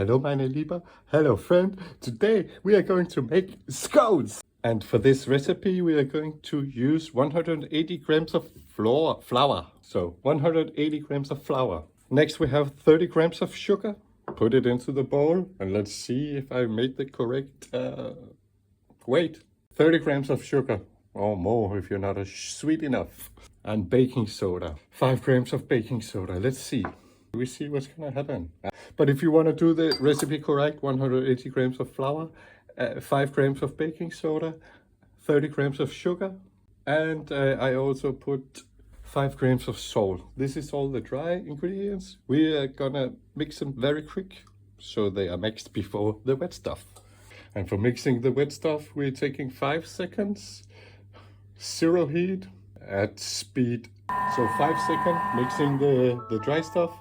Hello, meine Liebe. Hello, friend. Today we are going to make scones. And for this recipe, we are going to use 180 grams of flour. So 180 grams of flour. Next, we have 30 grams of sugar. Put it into the bowl and let's see if I made the correct weight. 30 grams of sugar or more if you're not sweet enough. And baking soda. 5 grams of baking soda. Let's see. We see what's gonna happen. But if you want to do the recipe correct, 180 grams of flour, 5 grams of baking soda, 30 grams of sugar, and I also put 5 grams of salt. This is all the dry ingredients. We are gonna mix them very quick so they are mixed before the wet stuff. And for mixing the wet stuff, we're taking 5 seconds, 0 heat, at speed. So 5 seconds mixing the dry stuff.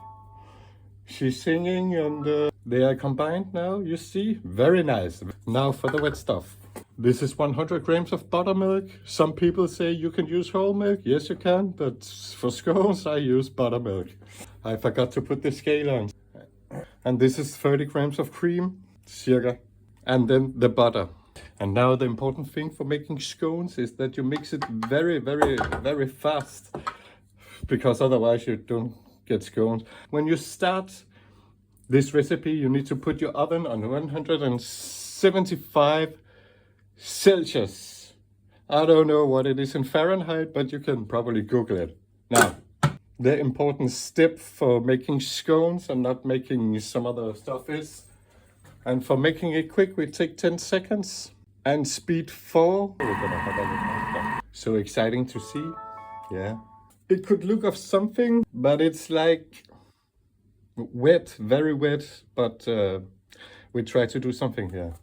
She's singing and they are combined now, you see? Very nice. Now for the wet stuff. This is 100 grams of buttermilk. Some people say you can use whole milk. Yes, you can, but for scones, I use buttermilk. I forgot to put the scale on. And this is 30 grams of cream, circa. And then the butter. And now the important thing for making scones is that you mix it very, very, very fast. Because otherwise you don't get scones. When you start this recipe, you need to put your oven on 175 Celsius. I don't know what it is in Fahrenheit, but you can probably Google it. Now, the important step for making scones and not making some other stuff is, and for making it quick, we take 10 seconds and speed 4. So exciting to see, yeah. It could look of something, but it's like wet, very wet, but we try to do something here.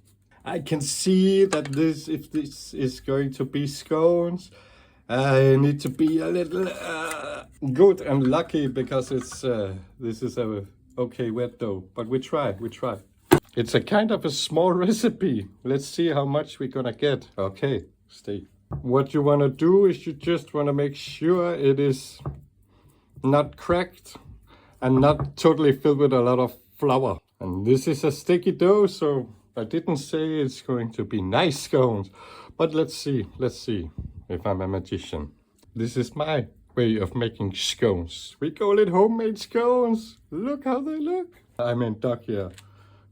I can see that if this is going to be scones, I need to be a little good and lucky because it's this is a okay wet dough, but we try. It's a kind of a small recipe. Let's see how much we're gonna get. Okay, stay. What you want to do is you just want to make sure it is not cracked and not totally filled with a lot of flour. And this is a sticky dough, so I didn't say it's going to be nice scones. But let's see if I'm a magician. This is my way of making scones. We call it homemade scones. Look how they look. I'm in duck here.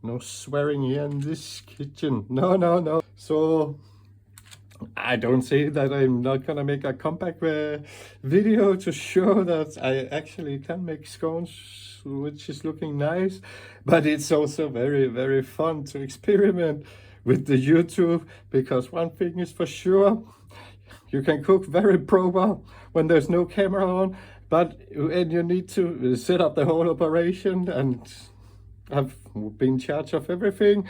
No swearing here in this kitchen. No. So I don't say that I'm not gonna make a comeback video to show that I actually can make scones, which is looking nice, but it's also very, very fun to experiment with the YouTube, because one thing is for sure, you can cook very proper when there's no camera on, but when you need to set up the whole operation and have been in charge of everything,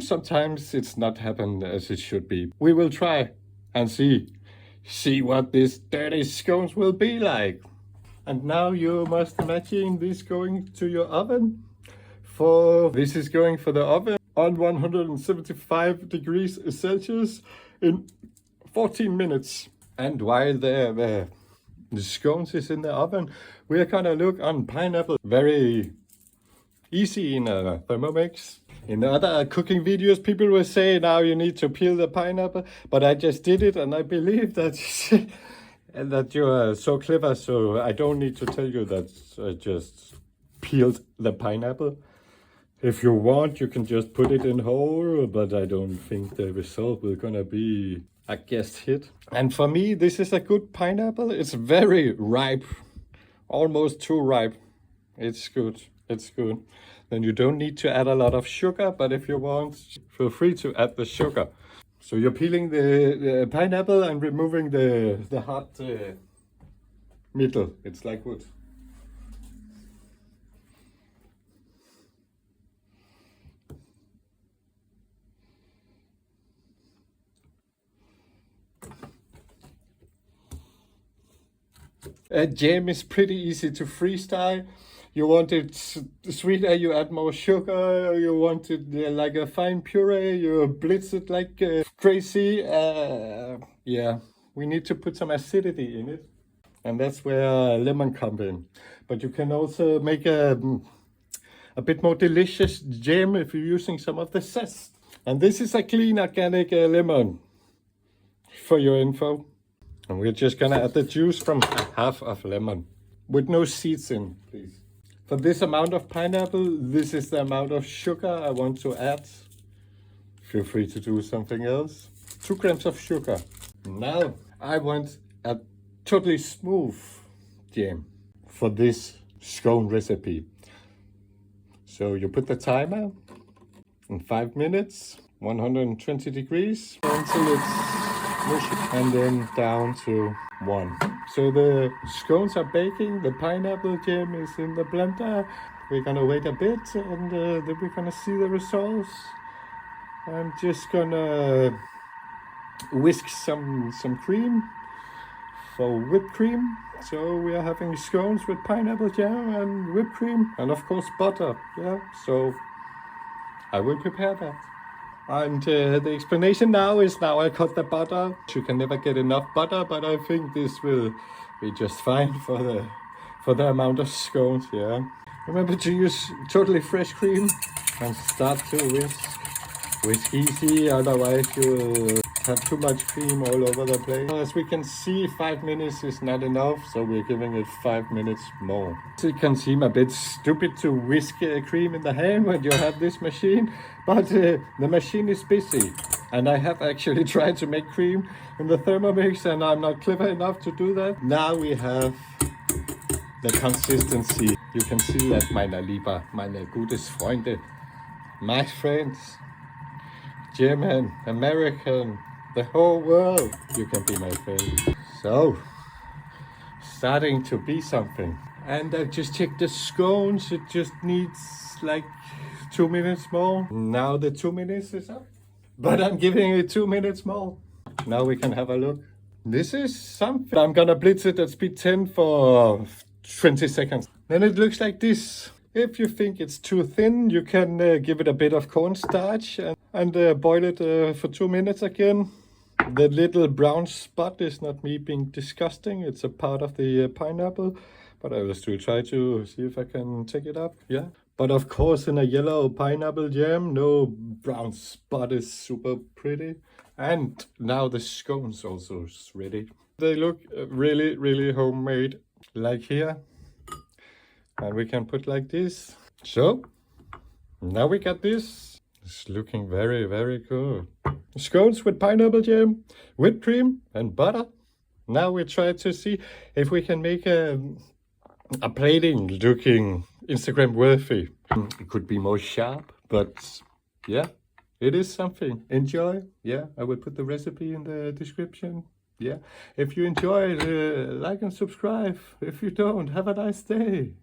sometimes it's not happened as it should be. We will try and see what this dirty scones will be like. And now you must imagine this going to your oven. This is going for the oven on 175 degrees Celsius in 14 minutes. And while the scones is in the oven, we are gonna look on pineapple. Very easy in a Thermomix. In other cooking videos, people will say now you need to peel the pineapple, but I just did it, and I believe that that you are so clever, so I don't need to tell you that I just peeled the pineapple. If you want, you can just put it in whole, but I don't think the result will gonna be a guest hit. And for me, this is a good pineapple. It's very ripe, almost too ripe. It's good. Then you don't need to add a lot of sugar, but if you want, feel free to add the sugar. So you're peeling the pineapple and removing the hard middle. It's like wood. Jam is pretty easy to freestyle. You want it sweeter, you add more sugar. You want it like a fine puree, you blitz it like crazy. Yeah, we need to put some acidity in it. And that's where lemon comes in. But you can also make a a bit more delicious jam if you're using some of the zest. And this is a clean organic lemon, for your info. And we're just gonna add the juice from half of lemon, with no seeds in, please. For this amount of pineapple, this is the amount of sugar I want to add. Feel free to do something else. 2 grams of sugar. Now I want a totally smooth jam for this scone recipe. So you put the timer in 5 minutes, 120 degrees, until it's mushy, and then down to 1. So the scones are baking, the pineapple jam is in the blender. We're gonna wait a bit, and then we're gonna see the results. I'm just gonna whisk some cream for whipped cream. So we are having scones with pineapple jam and whipped cream, and of course butter. Yeah, so I will prepare that. And the explanation now is now I cut the butter. You can never get enough butter, but I think this will be just fine for the amount of scones. Yeah. Remember to use totally fresh cream and start to whisk. Whisk easy, otherwise you will have too much cream all over the place. As we can see, 5 minutes is not enough, so we're giving it 5 minutes more. It can seem a bit stupid to whisk cream in the hand when you have this machine, but the machine is busy. And I have actually tried to make cream in the Thermomix, and I'm not clever enough to do that. Now we have the consistency. You can see that, meine Lieber, meine gutes Freunde, my friends, German, American, the whole world, you can be my friend. So, starting to be something. And I just checked the scones, it just needs like 2 minutes more. Now the 2 minutes is up, but I'm giving it 2 minutes more. Now we can have a look. This is something. I'm gonna blitz it at speed 10 for 20 seconds. Then it looks like this. If you think it's too thin, you can give it a bit of cornstarch and boil it for 2 minutes again. The little brown spot is not me being disgusting. It's a part of the pineapple, but I will still try to see if I can take it up. Yeah. But of course, in a yellow pineapple jam, no brown spot is super pretty. And now the scones also is ready. They look really, really homemade, like here. And we can put like this. So now we got this. It's looking very, very good. Scones with pineapple jam, whipped cream and butter. Now we try to see if we can make a plating looking Instagram worthy. It could be more sharp, but yeah, it is something. Enjoy. Yeah, I will put the recipe in the description. Yeah, if you enjoyed, like and subscribe. If you don't, have a nice day.